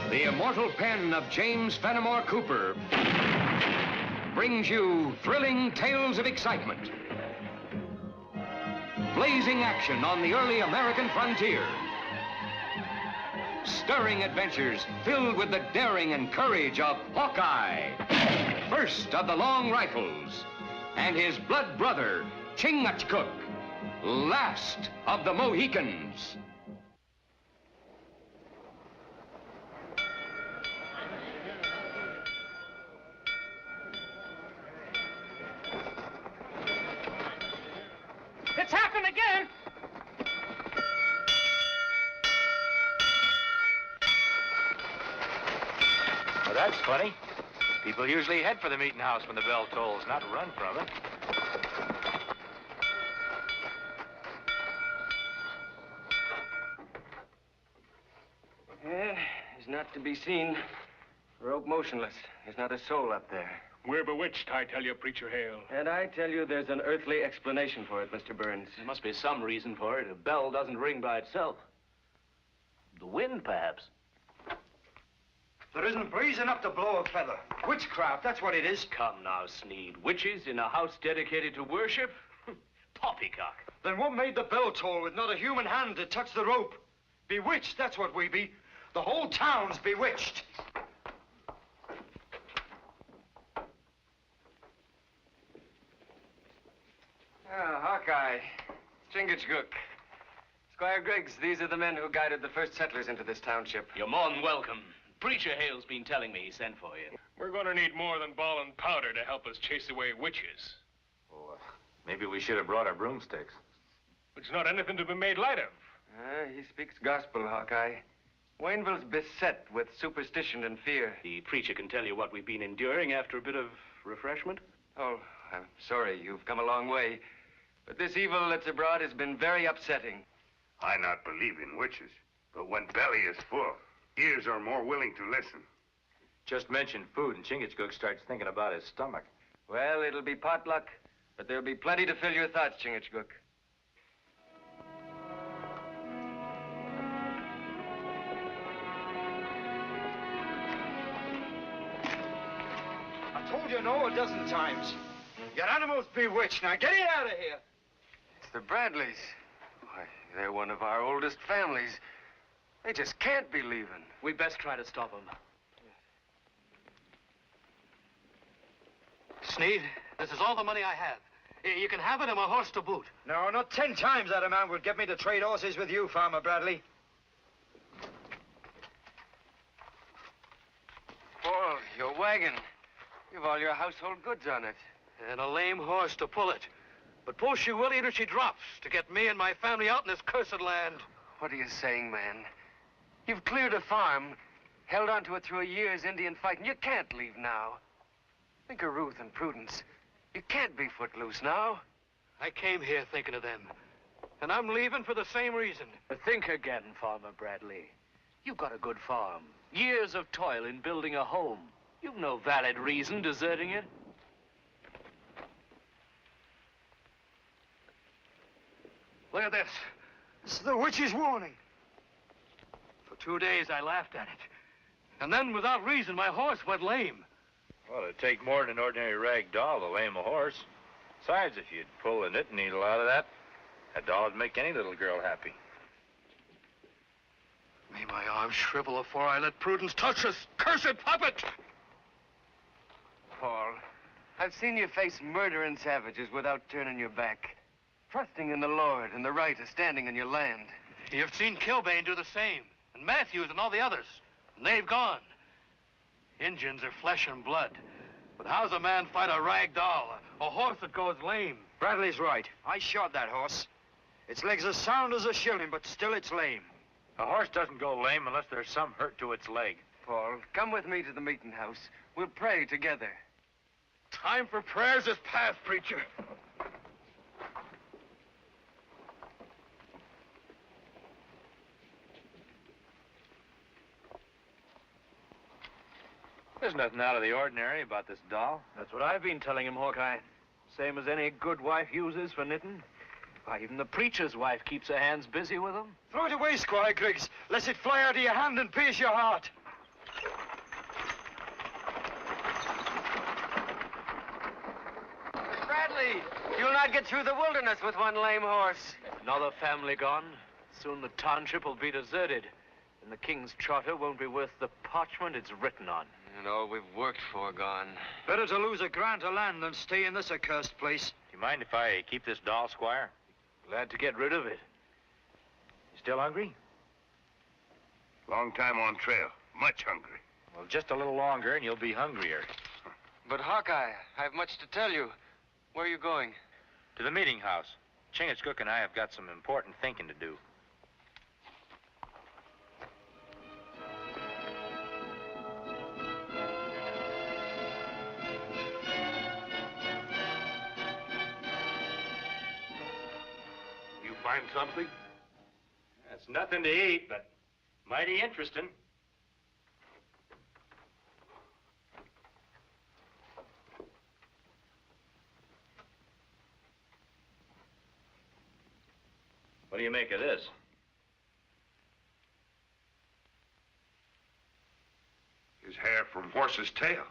The immortal pen of James Fenimore Cooper brings you thrilling tales of excitement, blazing action on the early American frontier, stirring adventures filled with the daring and courage of Hawkeye, first of the Long Rifles, and his blood brother, Chingachgook, last of the Mohicans. It's happened again! Well, that's funny. People usually head for the meeting house when the bell tolls, not run from it. Yeah, he's not to be seen. Rope motionless. There's not a soul up there. We're bewitched, I tell you, Preacher Hale. And I tell you, there's an earthly explanation for it, Mr. Burns. There must be some reason for it. A bell doesn't ring by itself. The wind, perhaps. There isn't breeze enough to blow a feather. Witchcraft, that's what it is. Come now, Sneed. Witches in a house dedicated to worship? Poppycock. Then what made the bell toll with not a human hand to touch the rope? Bewitched, that's what we be. The whole town's bewitched. Ah, Hawkeye. Chingachgook. Squire Griggs, these are the men who guided the first settlers into this township. You're more than welcome. Preacher Hale's been telling me he sent for you. We're going to need more than ball and powder to help us chase away witches. Oh, maybe we should have brought our broomsticks. It's not anything to be made light of. He speaks gospel, Hawkeye. Wayneville's beset with superstition and fear. The preacher can tell you what we've been enduring after a bit of refreshment. Oh, I'm sorry. You've come a long way. But this evil that's abroad has been very upsetting. I not believe in witches, but when belly is full, ears are more willing to listen. Just mention food and Chingachgook starts thinking about his stomach. Well, it'll be potluck, but there'll be plenty to fill your thoughts, Chingachgook. I told you no a dozen times. Your animal's bewitched. Now get it out of here. It's the Bradleys. Why, they're one of our oldest families. They just can't be leaving. We best try to stop them. Sneed, this is all the money I have. You can have it and my horse to boot. No, not 10 times that amount would get me to trade horses with you, Farmer Bradley. Paul, your wagon. You've all your household goods on it. And a lame horse to pull it. But pull she will either she drops to get me and my family out in this cursed land. What are you saying, man? You've cleared a farm, held onto it through a year's Indian fight, and you can't leave now. Think of Ruth and Prudence. You can't be footloose now. I came here thinking of them. And I'm leaving for the same reason. Think again, Farmer Bradley. You've got a good farm. Years of toil in building a home. You've no valid reason deserting it. Look at this. This is the witch's warning. For 2 days I laughed at it. And then without reason my horse went lame. Well, it'd take more than an ordinary rag doll to lame a horse. Besides, if you'd pull the knitting needle out of that doll would make any little girl happy. May my arms shrivel before I let Prudence touch this cursed puppet! Paul, I've seen you face murdering savages without turning your back. Trusting in the Lord and the right of standing in your land. You've seen Kilbane do the same, and Matthews and all the others, and they've gone. Injuns are flesh and blood, but how's a man fight a rag doll, a horse that goes lame? Bradley's right. I shot that horse. Its leg's as sound as a shilling, but still it's lame. A horse doesn't go lame unless there's some hurt to its leg. Paul, come with me to the meeting house. We'll pray together. Time for prayers is past, preacher. There's nothing out of the ordinary about this doll. That's what I've been telling him, Hawkeye. Same as any good wife uses for knitting. Why, even the preacher's wife keeps her hands busy with them. Throw it away, Squire Griggs, lest it fly out of your hand and pierce your heart. Bradley, you'll not get through the wilderness with one lame horse. Another family gone. Soon the township will be deserted. And the king's charter won't be worth the parchment it's written on. And all we've worked for gone. Better to lose a grant of land than stay in this accursed place. Do you mind if I keep this doll, Squire? Glad to get rid of it. You still hungry? Long time on trail. Much hungry. Well, just a little longer and you'll be hungrier. But Hawkeye, I have much to tell you. Where are you going? To the meeting house. Chingachgook and I have got some important thinking to do. You find something? It's nothing to eat, but mighty interesting. What do you make of this? His hair from horse's tail.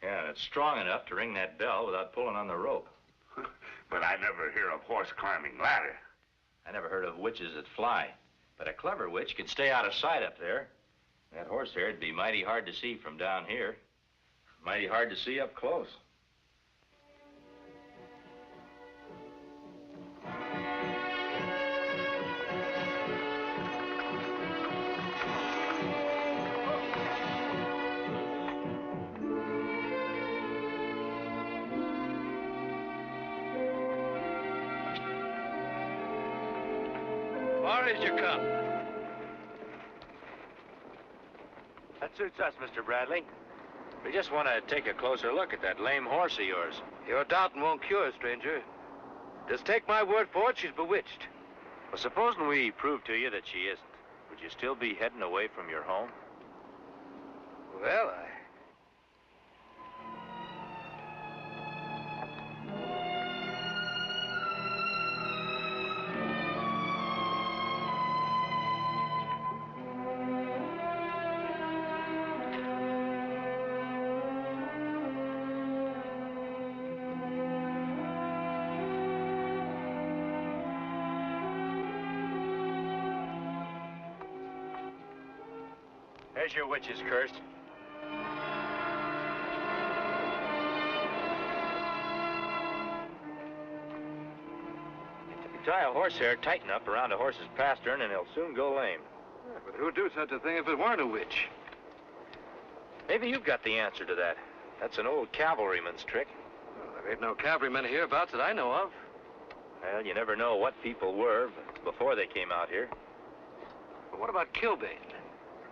Yeah, and it's strong enough to ring that bell without pulling on the rope. But I never hear of horse climbing ladder. I never heard of witches that fly. But a clever witch could stay out of sight up there. That horse hair'd be mighty hard to see from down here. Mighty hard to see up close. Far as you come. That suits us, Mr. Bradley. We just want to take a closer look at that lame horse of yours. Your doubting won't cure, stranger. Just take my word for it, she's bewitched. Well, supposing we prove to you that she isn't, would you still be heading away from your home? Well, There's your witches, cursed. If you tie a horsehair tight enough around a horse's pastern, and he'll soon go lame. but who'd do such a thing if it weren't a witch? Maybe you've got the answer to that. That's an old cavalryman's trick. Well, there ain't no cavalrymen hereabouts that I know of. Well, you never know what people were before they came out here. But what about Kilbane?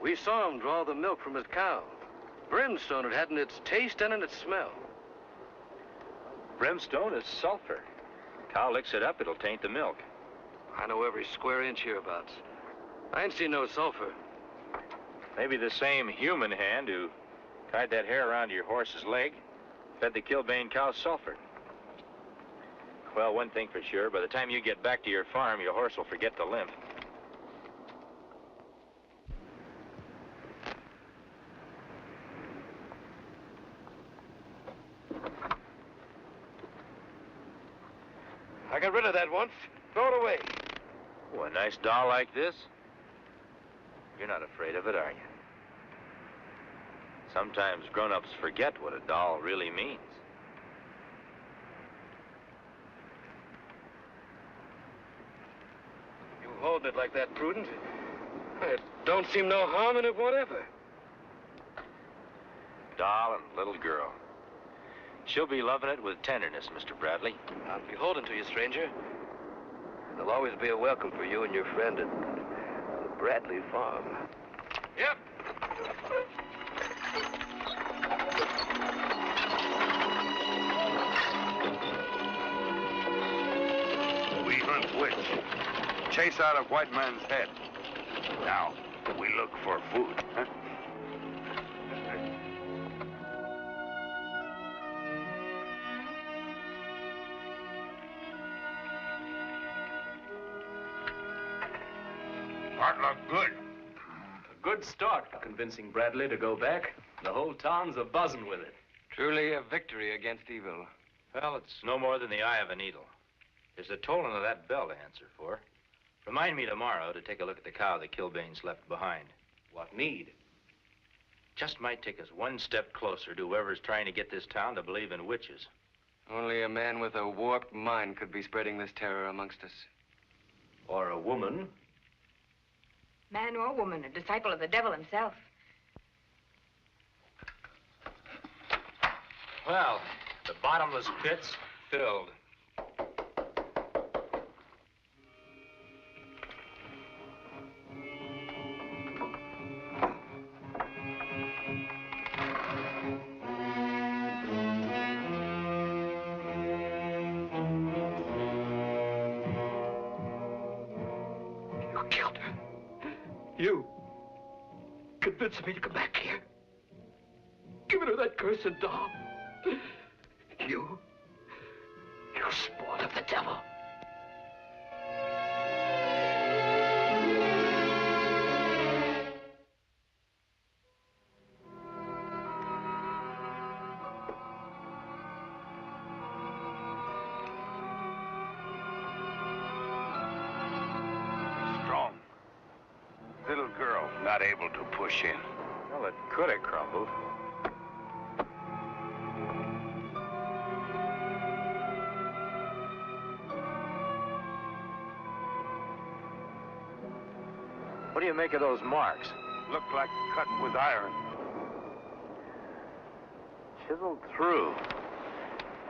We saw him draw the milk from his cow. Brimstone it had in its taste and in its smell. Brimstone is sulfur. Cow licks it up, it'll taint the milk. I know every square inch hereabouts. I ain't seen no sulfur. Maybe the same human hand who tied that hair around your horse's leg fed the Kilbane cow sulfur. Well, one thing for sure, by the time you get back to your farm, your horse will forget to limp. I got rid of that once. Throw it away. Oh, a nice doll like this? You're not afraid of it, are you? Sometimes grown-ups forget what a doll really means. You holding it like that, Prudence? It don't seem no harm in it whatever. Doll and little girl. She'll be loving it with tenderness, Mr. Bradley. I'm beholden to you, stranger. There'll always be a welcome for you and your friend at the Bradley farm. Yep. We hunt witch. Chase out a white man's head. Now, we look for food, huh? Part looked good. A good start convincing Bradley to go back. The whole town's a buzzing with it. Truly a victory against evil. Well, it's no more than the eye of a needle. There's the tolling of that bell to answer for. Remind me tomorrow to take a look at the cow the Kilbanes left behind. What need? Just might take us one step closer to whoever's trying to get this town to believe in witches. Only a man with a warped mind could be spreading this terror amongst us. Or a woman. Man or woman, a disciple of the devil himself. Well, the bottomless pit's filled. You convinced me to come back here. Giving her that cursed doll. You sport of the devil. Strong. Little girl, not able to push in. Well, it could have crumbled. What do you make of those marks? Look like cut with iron. Chiseled through.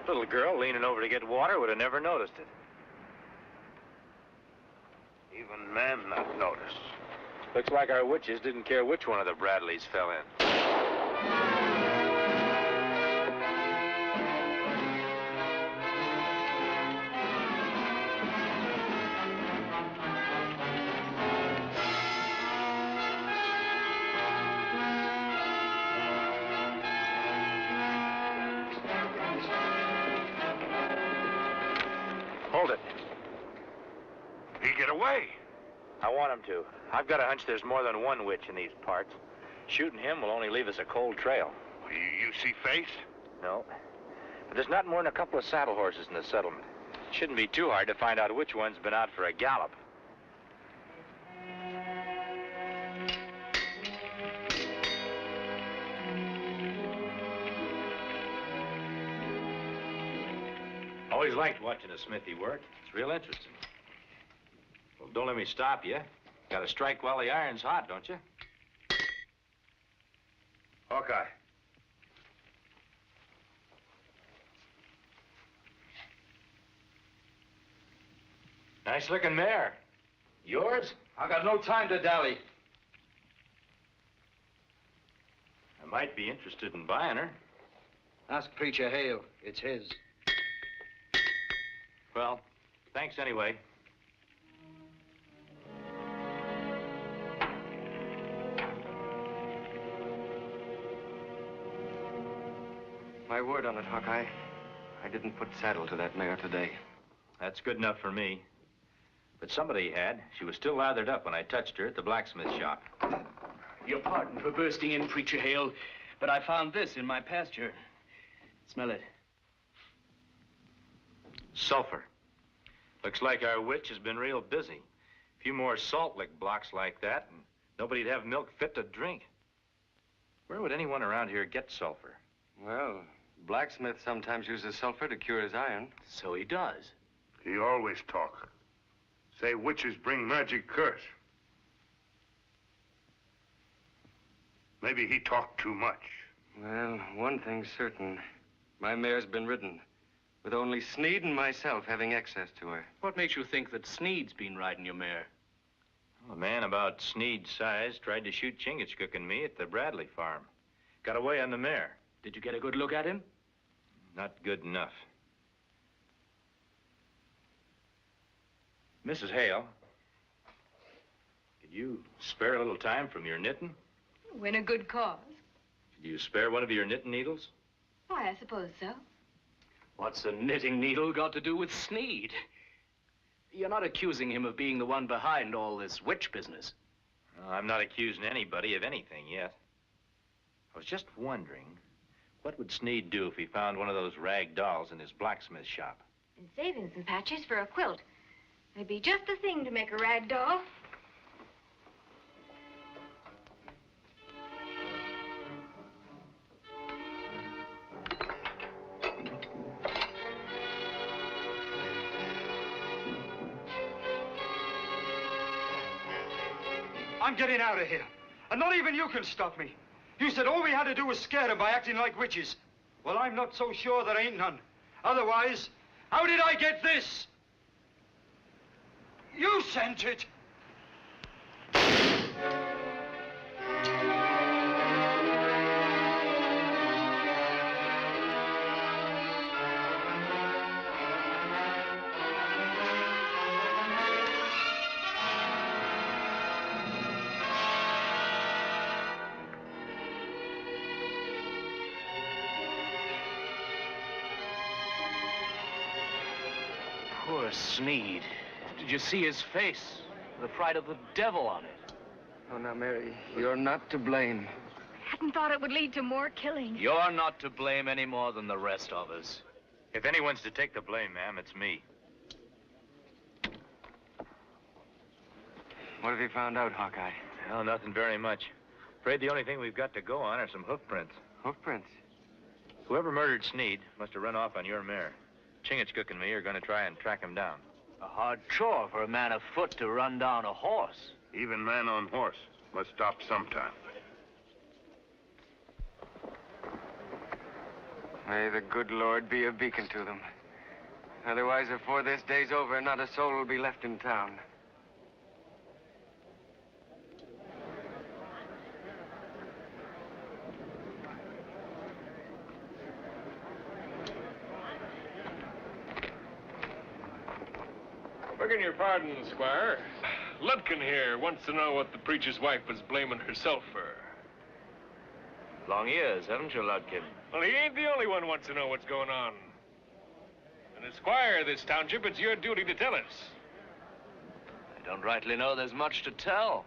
Little girl leaning over to get water would have never noticed it. Even men not notice. Looks like our witches didn't care which one of the Bradleys fell in. Hold it. He get away. I want him to. I've got a hunch there's more than one witch in these parts. Shooting him will only leave us a cold trail. You see face? No. But there's not more than a couple of saddle horses in the settlement. It shouldn't be too hard to find out which one's been out for a gallop. Always liked watching a smithy work. It's real interesting. Well, don't let me stop you. Gotta strike while the iron's hot, don't you? Hawkeye. Nice-looking mare. Yours? I got no time to dally. I might be interested in buying her. Ask Preacher Hale. It's his. Well, thanks anyway. My word on it, Hawkeye. I didn't put saddle to that mare today. That's good enough for me. But somebody had. She was still lathered up when I touched her at the blacksmith shop. Your pardon for bursting in, Preacher Hale, but I found this in my pasture. Smell it. Sulfur. Looks like our witch has been real busy. A few more salt lick blocks like that, and nobody'd have milk fit to drink. Where would anyone around here get sulfur? Well, blacksmith sometimes uses sulfur to cure his iron. So he does. He always talk. Say witches bring magic curse. Maybe he talked too much. Well, one thing's certain. My mare's been ridden, with only Sneed and myself having access to her. What makes you think that Sneed's been riding your mare? Well, a man about Sneed's size tried to shoot Chingachgook and me at the Bradley farm. Got away on the mare. Did you get a good look at him? Not good enough. Mrs. Hale, could you spare a little time from your knitting? In a good cause. Could you spare one of your knitting needles? Why, I suppose so. What's a knitting needle got to do with Sneed? You're not accusing him of being the one behind all this witch business. No, I'm not accusing anybody of anything yet. I was just wondering, what would Sneed do if he found one of those rag dolls in his blacksmith shop? And saving some patches for a quilt. It'd be just the thing to make a rag doll. I'm getting out of here. And not even you can stop me. You said all we had to do was scare them by acting like witches. Well, I'm not so sure there ain't none. Otherwise, how did I get this? You sent it. Poor Sneed. Did you see his face? The fright of the devil on it. Oh, now, Mary, you're not to blame. Hadn't thought it would lead to more killing. You're not to blame any more than the rest of us. If anyone's to take the blame, ma'am, it's me. What have you found out, Hawkeye? Well, nothing very much. Afraid the only thing we've got to go on are some hoof prints. Hoof prints? Whoever murdered Sneed must have run off on your mare. Chingachgook and me are going to try and track him down. A hard chore for a man afoot to run down a horse. Even man on horse must stop sometime. May the good Lord be a beacon to them. Otherwise, before this day's over, not a soul will be left in town. Begging your pardon, Squire. Ludkin here wants to know what the preacher's wife was blaming herself for. Long years, haven't you, Ludkin? Well, he ain't the only one who wants to know what's going on. And as squire of this township, it's your duty to tell us. I don't rightly know there's much to tell.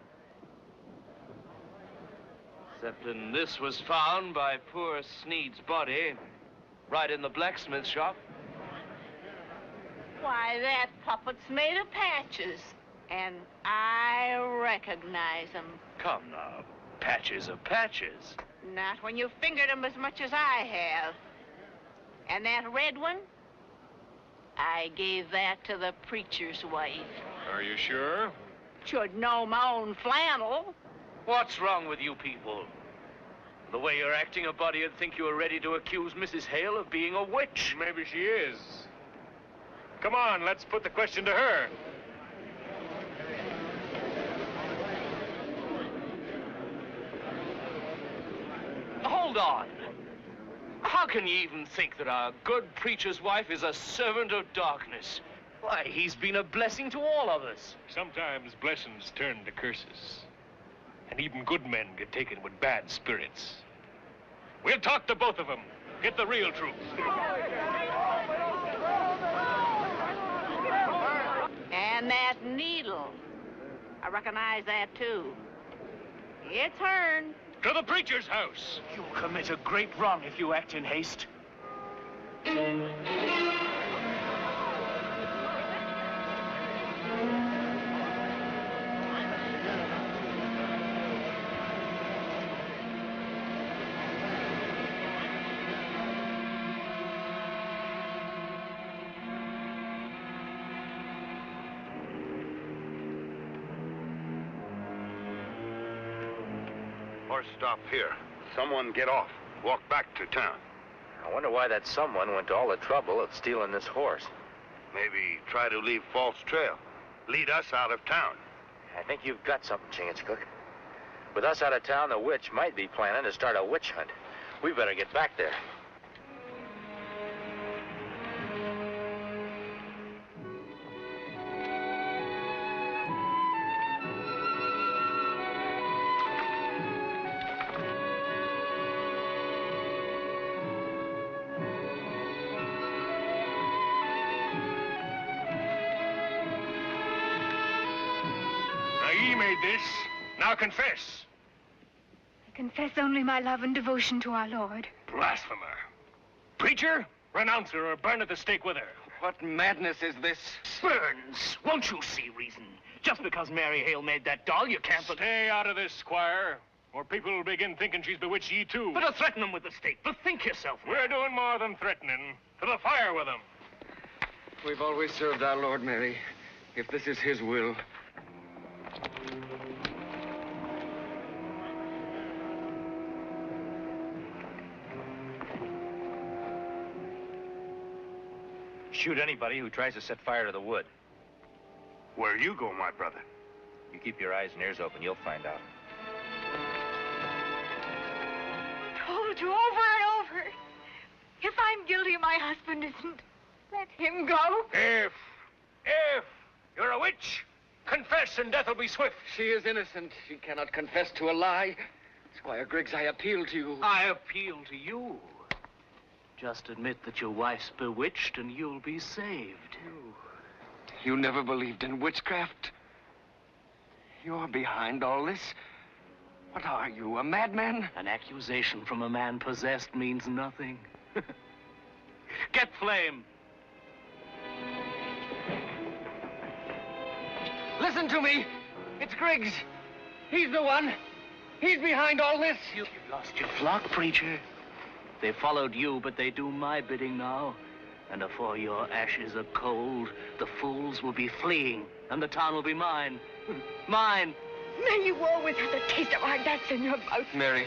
Except this was found by poor Sneed's body, right in the blacksmith shop. Why, that puppet's made of patches, and I recognize them. Come now, patches are patches. Not when you fingered them as much as I have. And that red one, I gave that to the preacher's wife. Are you sure? Should know my own flannel. What's wrong with you people? The way you're acting, a body would think you were ready to accuse Mrs. Hale of being a witch. Maybe she is. Come on, let's put the question to her. Hold on. How can you even think that our good preacher's wife is a servant of darkness? Why, he's been a blessing to all of us. Sometimes blessings turn to curses. And even good men get taken with bad spirits. We'll talk to both of them. Get the real truth. And that needle. I recognize that, too. It's hern. To the preacher's house. You'll commit a great wrong if you act in haste. Horse stop here. Someone get off. Walk back to town. I wonder why that someone went to all the trouble of stealing this horse. Maybe try to leave false trail. Lead us out of town. I think you've got something, Chingachgook. With us out of town, the witch might be planning to start a witch hunt. We better get back there. he made this. Now confess. I confess only my love and devotion to our Lord. Blasphemer. Preacher, renounce her or burn at the stake with her. What madness is this? Burns, won't you see reason? Just because Mary Hale made that doll, you can't... Stay out of this, Squire, or people will begin thinking she's bewitched ye too. But to threaten them with the stake, bethink yourself. We're doing more than threatening. To the fire with them. We've always served our Lord, Mary. If this is his will. Shoot anybody who tries to set fire to the wood. Where you go, my brother? You keep your eyes and ears open, you'll find out. Told you over and over. If I'm guilty, my husband isn't. Let him go. If you're a witch, confess and death will be swift. She is innocent. She cannot confess to a lie. Squire Griggs, I appeal to you. I appeal to you. Just admit that your wife's bewitched and you'll be saved. You never believed in witchcraft? You're behind all this? What are you, a madman? An accusation from a man possessed means nothing. Get Flame. Listen to me. It's Griggs. He's the one. He's behind all this. You've lost your flock, preacher. They followed you, but they do my bidding now. And afore your ashes are cold, the fools will be fleeing, and the town will be mine. Mine. May you always have a taste of our guts in your mouth. Mary,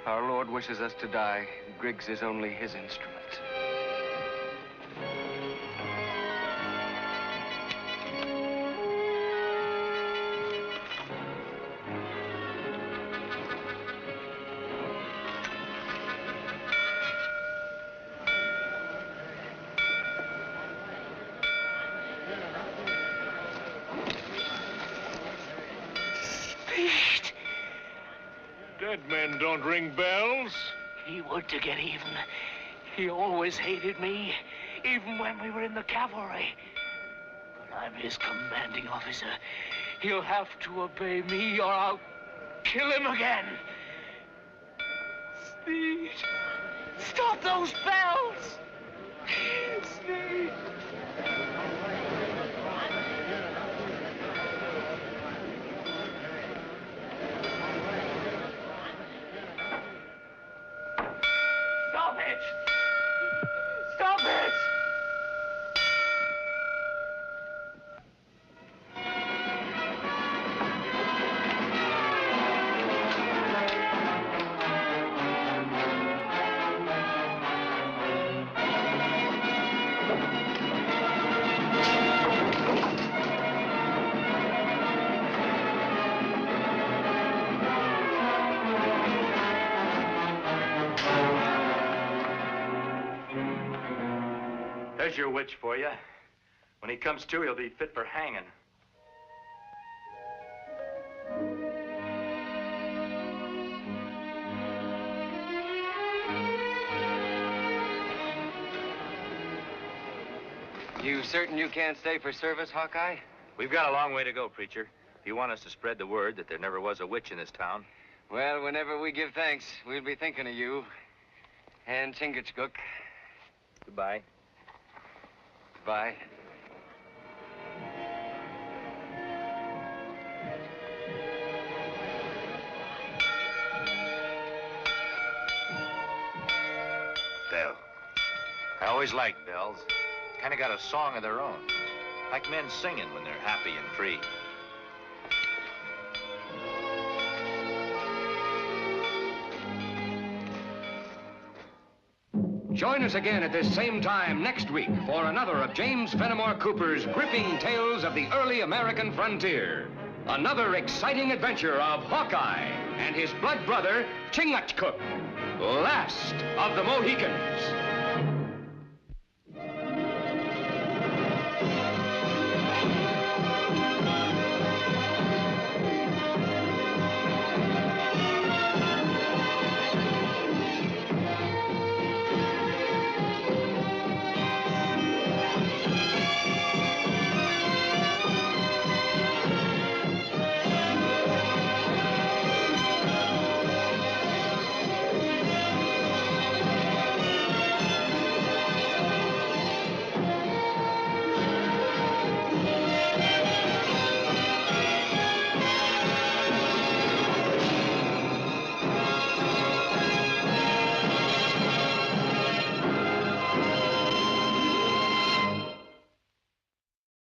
if our Lord wishes us to die, Griggs is only his instrument. Dead men don't ring bells. He would to get even. He always hated me, even when we were in the cavalry. But I'm his commanding officer. He'll have to obey me or I'll kill him again. Sneed, stop those bells! Sneed. Stop it! Stop it! There's your witch for you. When he comes to, he'll be fit for hanging. You certain you can't stay for service, Hawkeye? We've got a long way to go, preacher. If you want us to spread the word that there never was a witch in this town. Well, whenever we give thanks, we'll be thinking of you. And Chingachgook. Goodbye. Bye. Bell. I always liked bells. Kind of got a song of their own. Like men singing when they're happy and free. Join us again at this same time next week for another of James Fenimore Cooper's gripping tales of the early American frontier. Another exciting adventure of Hawkeye and his blood brother, Chingachgook, last of the Mohicans.